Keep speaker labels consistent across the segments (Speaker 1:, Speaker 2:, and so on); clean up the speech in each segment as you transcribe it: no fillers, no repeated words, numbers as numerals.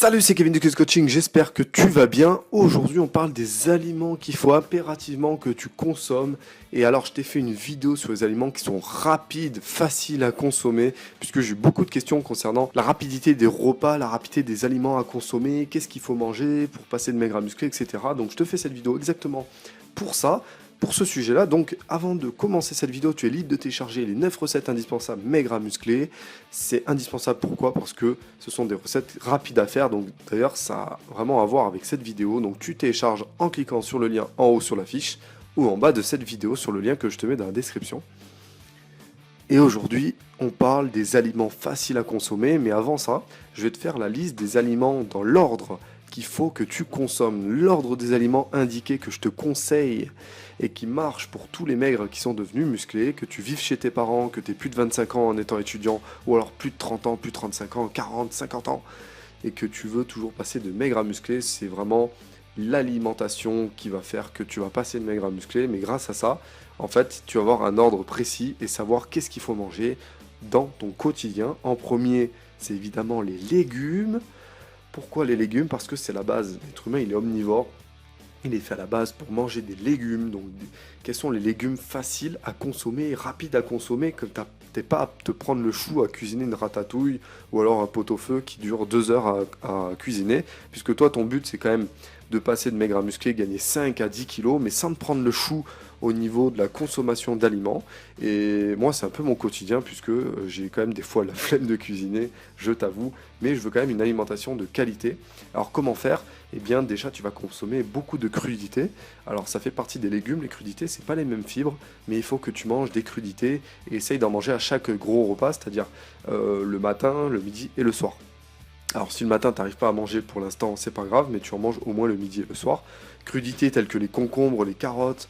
Speaker 1: Salut, c'est Kevin de Cus Coaching, j'espère que tu vas bien. Aujourd'hui, on parle des aliments qu'il faut impérativement que tu consommes. Et alors, je t'ai fait une vidéo sur les aliments qui sont rapides, faciles à consommer, puisque j'ai eu beaucoup de questions concernant la rapidité des repas, la rapidité des aliments à consommer, qu'est-ce qu'il faut manger pour passer de maigre à musclé, etc. Donc, je te fais cette vidéo exactement pour ça. Pour ce sujet-là, donc avant de commencer cette vidéo, tu es libre de télécharger les 9 recettes indispensables maigres à muscler. C'est indispensable, pourquoi? Parce que ce sont des recettes rapides à faire, donc d'ailleurs ça a vraiment à voir avec cette vidéo. Donc tu télécharges en cliquant sur le lien en haut sur la fiche ou en bas de cette vidéo sur le lien que je te mets dans la description. Et aujourd'hui, on parle des aliments faciles à consommer, mais avant ça, je vais te faire la liste des aliments dans l'ordre qu'il faut que tu consommes, l'ordre des aliments indiqués que je te conseille et qui marche pour tous les maigres qui sont devenus musclés, que tu vives chez tes parents, que tu aies plus de 25 ans en étant étudiant, ou alors plus de 30 ans, plus de 35 ans, 40, 50 ans, et que tu veux toujours passer de maigre à musclé. C'est vraiment l'alimentation qui va faire que tu vas passer de maigre à musclé, mais grâce à ça, en fait, tu vas avoir un ordre précis et savoir qu'est-ce qu'il faut manger dans ton quotidien. En premier, c'est évidemment les légumes. Pourquoi les légumes? Parce que c'est la base. L'être humain, il est omnivore. Il est fait à la base pour manger des légumes. Donc, quels sont les légumes faciles à consommer, rapides à consommer, que tu n'es pas à te prendre le chou à cuisiner une ratatouille ou alors un pot-au-feu qui dure 2 heures à cuisiner. Puisque toi, ton but, c'est quand même de passer de maigre à musclé, gagner 5 à 10 kilos, mais sans te prendre le chou au niveau de la consommation d'aliments. Et moi, c'est un peu mon quotidien, puisque j'ai quand même des fois la flemme de cuisiner, je t'avoue, mais je veux quand même une alimentation de qualité. Alors comment faire? Eh bien déjà, tu vas consommer beaucoup de crudités. Alors ça fait partie des légumes, les crudités, c'est pas les mêmes fibres, mais il faut que tu manges des crudités et essaye d'en manger à chaque gros repas, c'est-à-dire le matin, le midi et le soir. Alors si le matin tu n'arrives pas à manger pour l'instant, c'est pas grave, mais tu en manges au moins le midi et le soir. Crudités telles que les concombres, les carottes,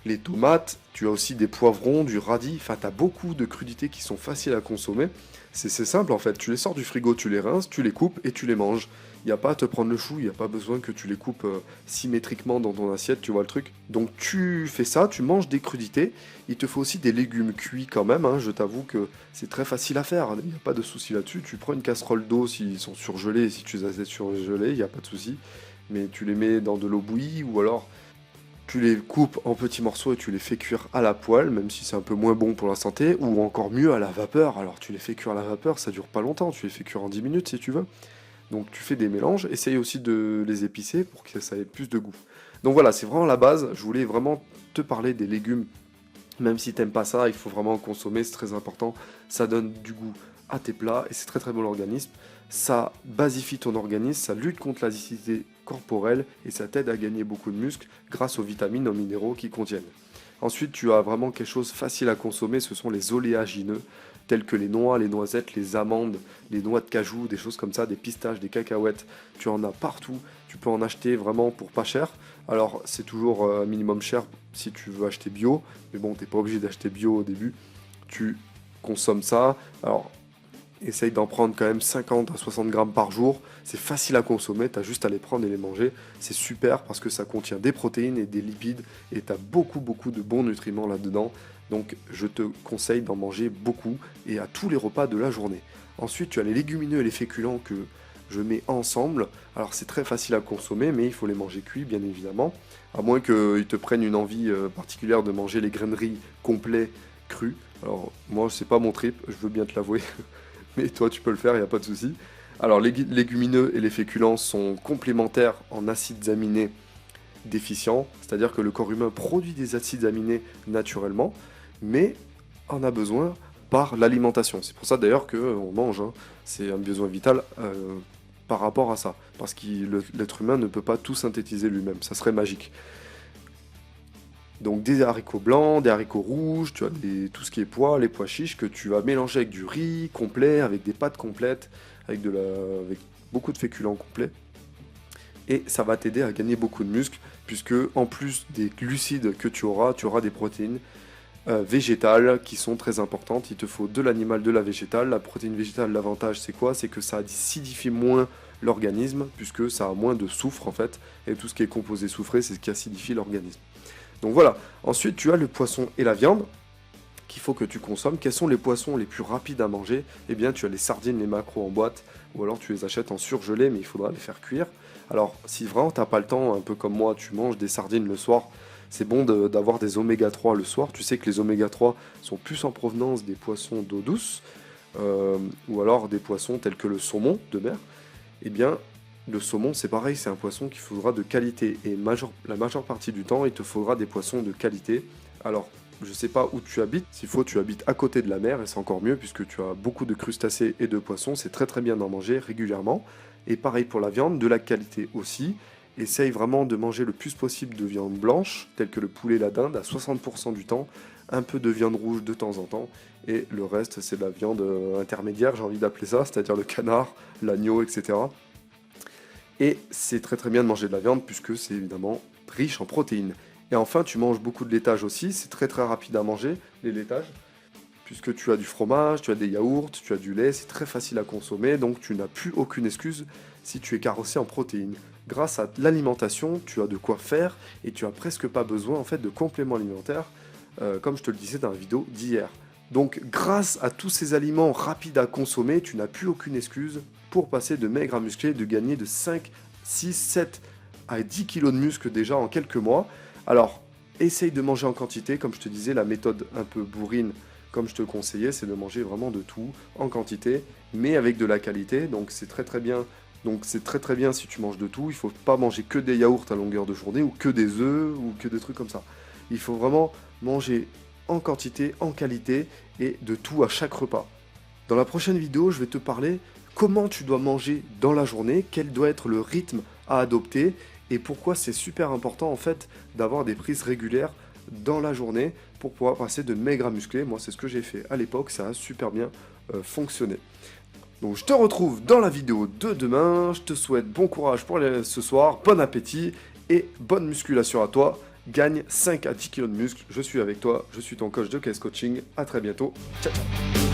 Speaker 1: les tomates, tu as aussi des poivrons, du radis, enfin tu as beaucoup de crudités qui sont faciles à consommer. C'est simple en fait, tu les sors du frigo, tu les rinces, tu les coupes et tu les manges. Il n'y a pas à te prendre le chou, il n'y a pas besoin que tu les coupes symétriquement dans ton assiette, tu vois le truc. Donc tu fais ça, tu manges des crudités. Il te faut aussi des légumes cuits quand même, hein. Je t'avoue que c'est très facile à faire, il n'y a pas de souci là-dessus. Tu prends une casserole d'eau s'ils sont surgelés, si tu les as surgelés, il n'y a pas de souci. Mais tu les mets dans de l'eau bouillie ou alors tu les coupes en petits morceaux et tu les fais cuire à la poêle, même si c'est un peu moins bon pour la santé, ou encore mieux à la vapeur. Alors tu les fais cuire à la vapeur, ça dure pas longtemps, tu les fais cuire en 10 minutes si tu veux. Donc tu fais des mélanges, essaye aussi de les épicer pour que ça ait plus de goût. Donc voilà, c'est vraiment la base, je voulais vraiment te parler des légumes. Même si t'aimes pas ça, il faut vraiment en consommer, c'est très important. Ça donne du goût à tes plats et c'est très très bon l'organisme. Ça basifie ton organisme, ça lutte contre l'acidité corporelle et ça t'aide à gagner beaucoup de muscles grâce aux vitamines, aux minéraux qu'ils contiennent. Ensuite, tu as vraiment quelque chose facile à consommer, ce sont les oléagineux, tels que les noix, les noisettes, les amandes, les noix de cajou, des choses comme ça, des pistaches, des cacahuètes. Tu en as partout, tu peux en acheter vraiment pour pas cher. Alors, c'est toujours un minimum cher si tu veux acheter bio, mais bon, t'es pas obligé d'acheter bio au début. Tu consommes ça. Alors, essaye d'en prendre quand même 50 à 60 grammes par jour. C'est facile à consommer, tu as juste à les prendre et les manger. C'est super parce que ça contient des protéines et des lipides et tu as beaucoup de bons nutriments là-dedans. Donc je te conseille d'en manger beaucoup et à tous les repas de la journée. Ensuite, tu as les légumineux et les féculents que je mets ensemble. Alors c'est très facile à consommer, mais il faut les manger cuits, bien évidemment. À moins qu'ils te prennent une envie particulière de manger les graineries complets crus. Alors moi, c'est pas mon trip, je veux bien te l'avouer. Mais toi tu peux le faire, il n'y a pas de souci. Alors les légumineux et les féculents sont complémentaires en acides aminés déficients, c'est-à-dire que le corps humain produit des acides aminés naturellement, mais en a besoin par l'alimentation. C'est pour ça d'ailleurs qu'on mange, hein. C'est un besoin vital par rapport à ça, parce que l'être humain ne peut pas tout synthétiser lui-même, ça serait magique. Donc des haricots blancs, des haricots rouges, tu as tout ce qui est pois, les pois chiches que tu vas mélanger avec du riz complet, avec des pâtes complètes, avec beaucoup de féculents complets. Et ça va t'aider à gagner beaucoup de muscles, puisque en plus des glucides que tu auras des protéines végétales qui sont très importantes. Il te faut de l'animal, de la végétale. La protéine végétale, l'avantage c'est quoi? C'est que ça acidifie moins l'organisme, puisque ça a moins de soufre en fait, et tout ce qui est composé soufré, c'est ce qui acidifie l'organisme. Donc voilà, ensuite tu as le poisson et la viande. qu'il faut que tu consommes. Quels sont les poissons les plus rapides à manger? Eh bien, tu as les sardines, les maquereaux en boîte, ou alors tu les achètes en surgelé, mais il faudra les faire cuire. Alors, si vraiment tu n'as pas le temps, un peu comme moi, tu manges des sardines le soir, c'est bon d'avoir des oméga 3 le soir. Tu sais que les oméga 3 sont plus en provenance des poissons d'eau douce, ou alors des poissons tels que le saumon de mer. Eh bien, le saumon, c'est pareil, c'est un poisson qu'il faudra de qualité. Et la majeure partie du temps, il te faudra des poissons de qualité. Alors, je ne sais pas où tu habites. S'il faut, tu habites à côté de la mer, et c'est encore mieux, puisque tu as beaucoup de crustacés et de poissons. C'est très très bien d'en manger régulièrement. Et pareil pour la viande, de la qualité aussi. Essaye vraiment de manger le plus possible de viande blanche, telle que le poulet, la dinde, à 60% du temps. Un peu de viande rouge de temps en temps. Et le reste, c'est de la viande intermédiaire, j'ai envie d'appeler ça, c'est-à-dire le canard, l'agneau, etc. Et c'est très très bien de manger de la viande puisque c'est évidemment riche en protéines. Et enfin, tu manges beaucoup de laitage aussi, c'est très très rapide à manger, les laitages, puisque tu as du fromage, tu as des yaourts, tu as du lait, c'est très facile à consommer, donc tu n'as plus aucune excuse si tu es carrossé en protéines. Grâce à l'alimentation, tu as de quoi faire et tu as presque pas besoin en fait de compléments alimentaires, comme je te le disais dans la vidéo d'hier. Donc grâce à tous ces aliments rapides à consommer, tu n'as plus aucune excuse pour passer de maigre à musclé, de gagner de 5, 6, 7 à 10 kilos de muscle déjà en quelques mois. Alors, essaye de manger en quantité, comme je te disais, la méthode un peu bourrine, comme je te conseillais, c'est de manger vraiment de tout en quantité, mais avec de la qualité, donc c'est très très bien. Donc c'est très très bien si tu manges de tout, il ne faut pas manger que des yaourts à longueur de journée, ou que des œufs, ou que des trucs comme ça. Il faut vraiment manger en quantité, en qualité, et de tout à chaque repas. Dans la prochaine vidéo, je vais te parler comment tu dois manger dans la journée, quel doit être le rythme à adopter, et pourquoi c'est super important en fait d'avoir des prises régulières dans la journée pour pouvoir passer de maigre à musclé. Moi, c'est ce que j'ai fait à l'époque, ça a super bien fonctionné. Donc je te retrouve dans la vidéo de demain, je te souhaite bon courage pour ce soir, bon appétit et bonne musculation à toi. Gagne 5 à 10 kg de muscle, je suis avec toi, je suis ton coach de KS Coaching, à très bientôt, ciao ciao.